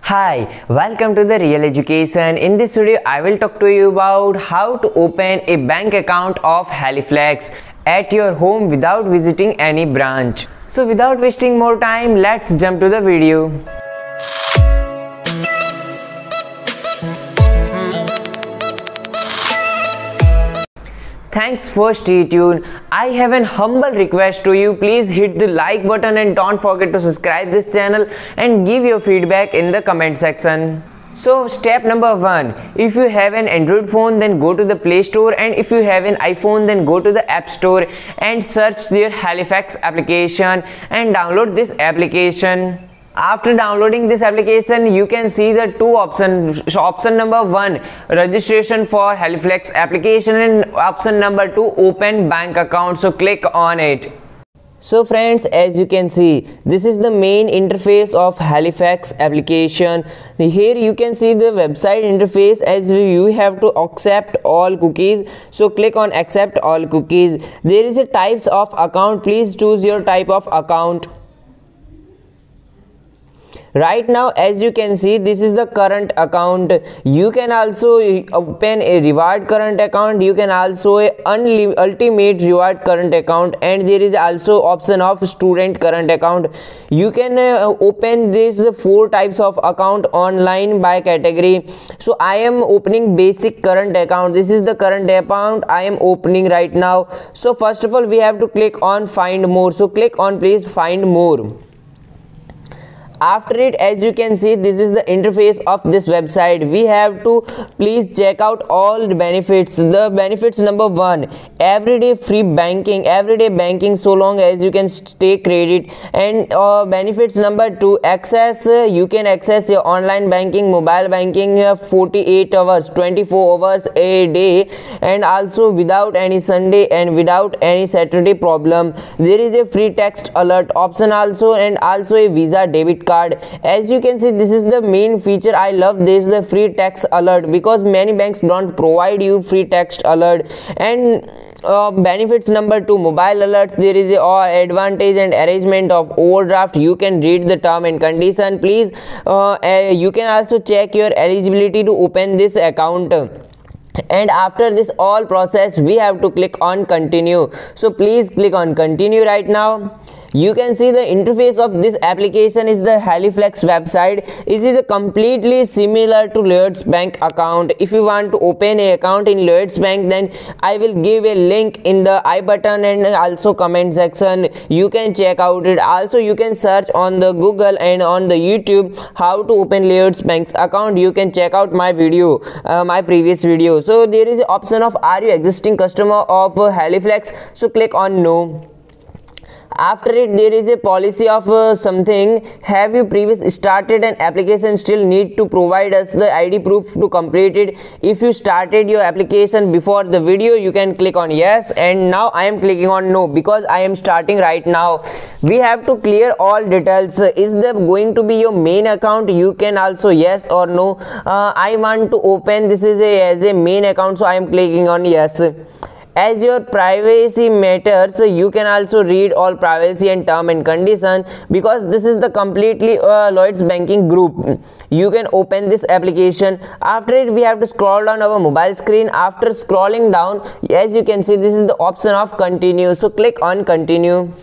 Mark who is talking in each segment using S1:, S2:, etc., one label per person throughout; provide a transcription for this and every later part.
S1: Hi, welcome to the Real Education. In this video, I will talk to you about how to open a bank account of Halifax at your home without visiting any branch. So without wasting more time, let's jump to the video. Thanks for stay tuned. I have an humble request to you. Please hit the like button and don't forget to subscribe this channel and give your feedback in the comment section. So step number 1, if you have an Android phone, then go to the Play Store, and if you have an iPhone, then go to the App Store and search their Halifax application and download this application. After downloading this application, you can see the two options. Option number 1, registration for Halifax application, and option number 2, open bank account. So click on it. So friends, as you can see, this is the main interface of Halifax application. Here you can see the website interface, as you have to accept all cookies. So click on accept all cookies. There is a types of account. Please choose your type of account. Right now, as you can see, this is the current account. You can also open a reward current account. You can also a ultimate reward current account, and there is also option of student current account. You can open these 4 types of account online by category. So I am opening basic current account. This is the current account I am opening right now. So first of all, we have to click on find more. So click on please find more. After it, as you can see, this is the interface of this website. We have to please check out all the benefits. The benefits number 1, everyday free banking, everyday banking so long as you can stay credit. And benefits number 2, access, you can access your online banking, mobile banking 48 hours, 24 hours a day, and also without any Sunday and without any Saturday problem. There is a free text alert option also, and also a Visa debit card. As you can see, this is the main feature. I love this, the free text alert, because many banks don't provide you free text alert. And benefits number 2, mobile alerts. There is a advantage and arrangement of overdraft. You can read the term and condition. Please you can also check your eligibility to open this account. And after this all process, we have to click on continue. So please click on continue right now. You can see the interface of this application is the Halifax website. It is completely similar to Lloyds Bank account. If you want to open an account in Lloyds Bank, then I will give a link in the I button and also comment section. You can check out it. Also, you can search on the Google and on the YouTube how to open Lloyds Bank's account. You can check out my video, my previous video. So there is an option of are you existing customer of Halifax? So click on no. After it, there is a policy of something. Have you previously started an application? Still need to provide us the ID proof to complete it. If you started your application before the video, you can click on yes, and now I am clicking on no because I am starting right now. We have to clear all details. Is there going to be your main account? You can also yes or no. I want to open this is as a main account, so I am clicking on yes. As your privacy matters, you can also read all privacy and term and condition, because this is the completely Lloyds banking group. You can open this application. After it, we have to scroll down our mobile screen. After scrolling down, as you can see, this is the option of continue. So click on continue.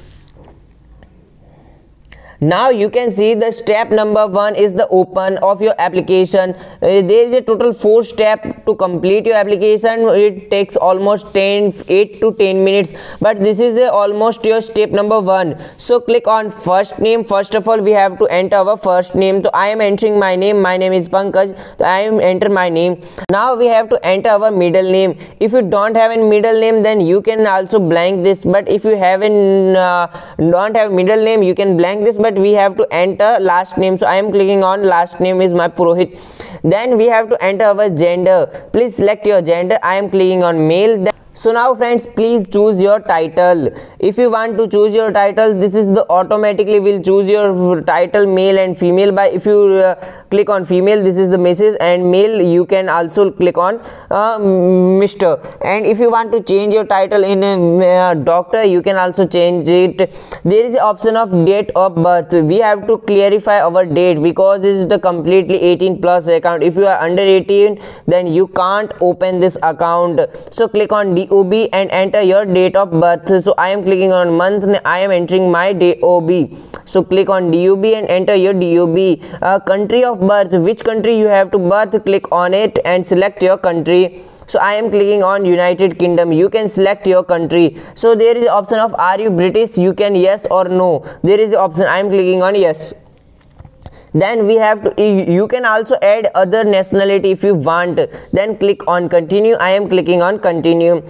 S1: Now you can see the step number 1 is the open of your application. There is a total 4 steps to complete your application. It takes almost 8 to 10 minutes, but this is almost your step number 1. So click on first name. First of all, we have to enter our first name. So I am entering my name. My name is Pankaj. So I am enter my name. Now we have to enter our middle name. If you don't have a middle name, then you can also blank this, but if you don't have middle name, you can blank this, but we have to enter last name. So I am clicking on last name is my Purohit. Then we have to enter our gender. Please select your gender. I am clicking on male. So now friends, please choose your title. If you want to choose your title, this is the automatically will choose your title male and female. By if you click on female, this is the Mrs., and male you can also click on Mr. And if you want to change your title in doctor, you can also change it. There is option of date of birth. We have to clarify our date because this is the completely 18 plus account. If you are under 18, then you can't open this account. So click on DOB and enter your date of birth. So I am clicking on month, I am entering my DOB. So click on DOB and enter your DOB. Country of birth, which country you have to birth, click on it and select your country. So I am clicking on United Kingdom. You can select your country. So there is option of are you British, you can yes or no. There is option, I am clicking on yes. Then we have to, you can also add other nationality if you want. Then click on continue. I am clicking on continue.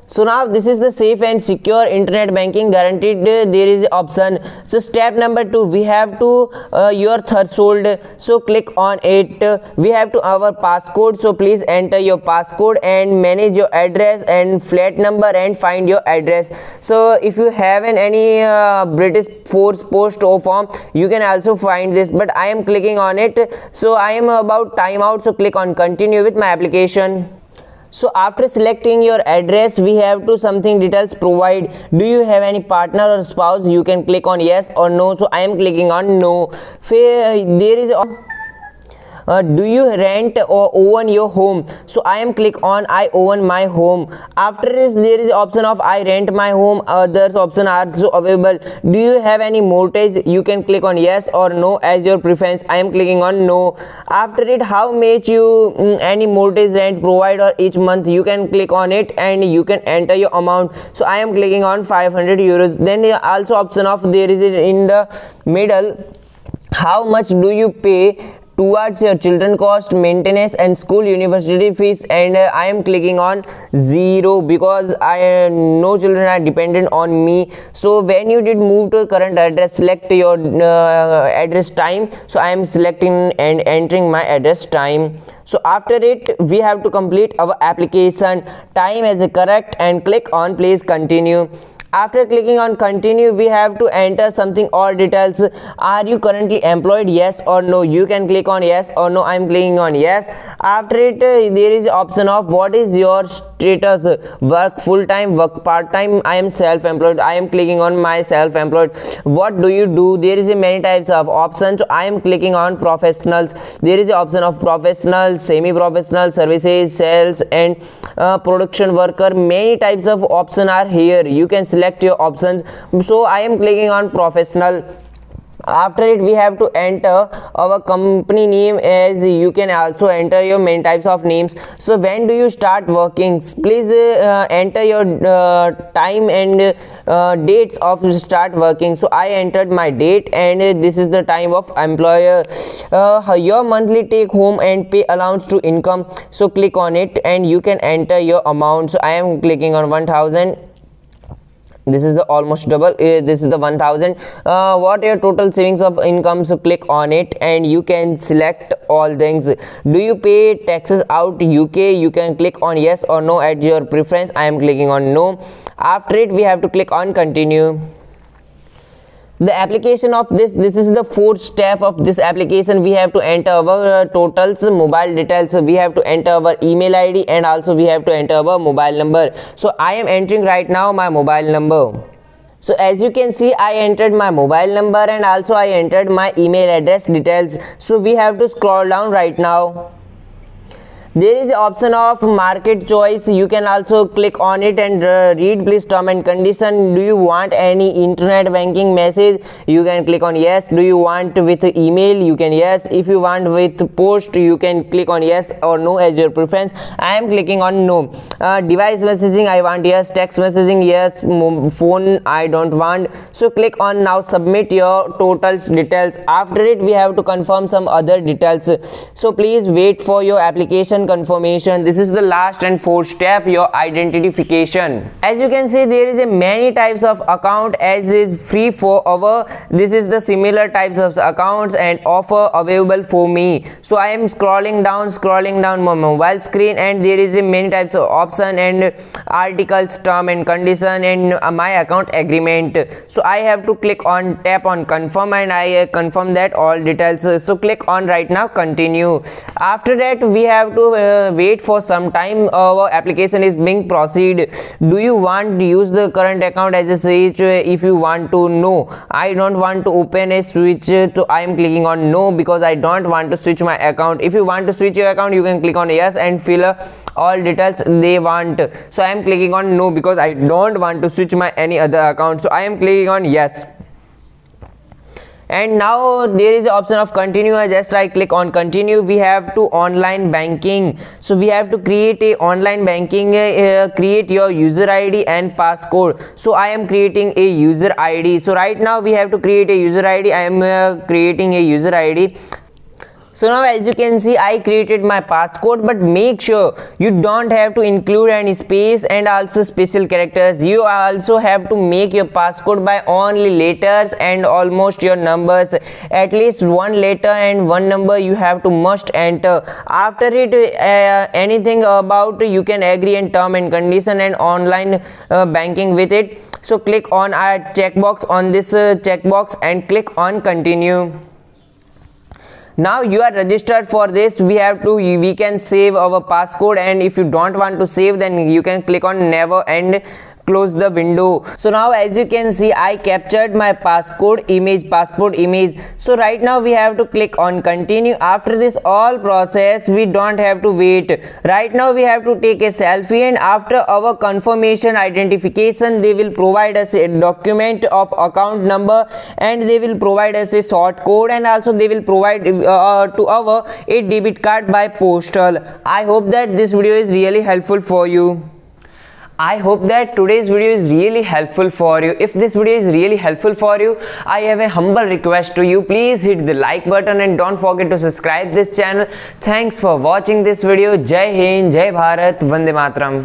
S1: So now this is the safe and secure internet banking guaranteed. There is option. So step number 2, we have to your threshold. So click on it. We have to our passcode. So please enter your passcode and manage your address and flat number and find your address. So if you have any British Force Post or form, you can also find this, but I am clicking on it. So I am about timeout. So click on continue with my application. So after selecting your address, we have to something details provide. Do you have any partner or spouse? You can click on yes or no. So I am clicking on no. There is do you rent or own your home? So I am click on I own my home. After this, there is option of I rent my home. Others option are also available. Do you have any mortgage? You can click on yes or no as your preference. I am clicking on no. After it, how much you any mortgage rent provide or each month, you can click on it and you can enter your amount. So I am clicking on 500 euros. Then also option of there is in the middle, how much do you pay towards your children cost, maintenance and school university fees, and I am clicking on 0 because I no children are dependent on me. So when you did move to current address, select your address time. So I am selecting and entering my address time. So after it, we have to complete our application time as a correct and click on please continue. After clicking on continue, we have to enter something or details. Are you currently employed? Yes or no. You can click on yes or no. I am clicking on yes. After it, there is option of what is your status, work full time, work part time. I am self-employed. I am clicking on my self-employed. What do you do? There is a many types of options. So I am clicking on professionals. There is an option of professional, semi-professional, services, sales and production worker. Many types of options are here. You can select your options. So I am clicking on professional. After it, we have to enter our company name, as you can also enter your many types of names. So when do you start working? Please enter your time and dates of start working. So I entered my date and this is the time of employer. Your monthly take home and pay allowance to income. So click on it and you can enter your amount. So I am clicking on 1000. This is the almost double. This is the 1000. What your total savings of income? So click on it and you can select all things. Do you pay taxes out UK? You can click on yes or no at your preference. I am clicking on no. After it, we have to click on continue. The application of this is the fourth step of this application. We have to enter our totals, mobile details. We have to enter our email ID and also we have to enter our mobile number. So I am entering right now my mobile number. So as you can see, I entered my mobile number and also I entered my email address details. So we have to scroll down right now. There is option of market choice. You can also click on it and read please term and condition. Do you want any internet banking message? You can click on yes. Do you want with email? You can yes. If you want with post, you can click on yes or no as your preference. I am clicking on no. Device messaging, I want yes. Text messaging, yes. Phone, I don't want. So click on now submit your totals details. After it, we have to confirm some other details. So please wait for your application login confirmation. This is the last and fourth step, your identification. As you can see, there is a many types of account as is free for our. This is the similar types of accounts and offer available for me. So I am scrolling down my mobile screen, and there is a many types of option and articles, term and condition, and my account agreement. So I have to tap on confirm, and I confirm that all details. So click on right now continue. After that we have to wait for some time. Our application is being proceed. Do you want to use the current account as a switch? If you want to, no, I don't want to open a switch, so I am clicking on no because I don't want to switch my account. If you want to switch your account, you can click on yes and fill all details they want. So I am clicking on no because I don't want to switch my any other account, so I am clicking on yes. And now there is the option of continue. I click on continue. We have to online banking, so we have to create a online banking, create your user ID and passcode. So I am creating a user ID. So right now we have to create a user ID. I am creating a user ID. So now as you can see, I created my passcode, but make sure you don't have to include any space and also special characters. You also have to make your passcode by only letters and almost your numbers. At least one letter and one number you have to must enter. After it, anything about you can agree and term and condition and online banking with it. So click on a checkbox on this checkbox and click on continue. Now you are registered for this. We can save our passcode, and if you don't want to save, then you can click on never and close the window. So now as you can see, I captured my passport image. So right now we have to click on continue. After this all process, we don't have to wait. Right now we have to take a selfie, and after our confirmation identification, they will provide us a document of account number, and they will provide us a short code, and also they will provide to our a debit card by postal. I hope that this video is really helpful for you. I hope that today's video is really helpful for you. If this video is really helpful for you, I have a humble request to you. Please hit the like button and don't forget to subscribe this channel. Thanks for watching this video. Jai Hind, Jai Bharat, Vande Mataram.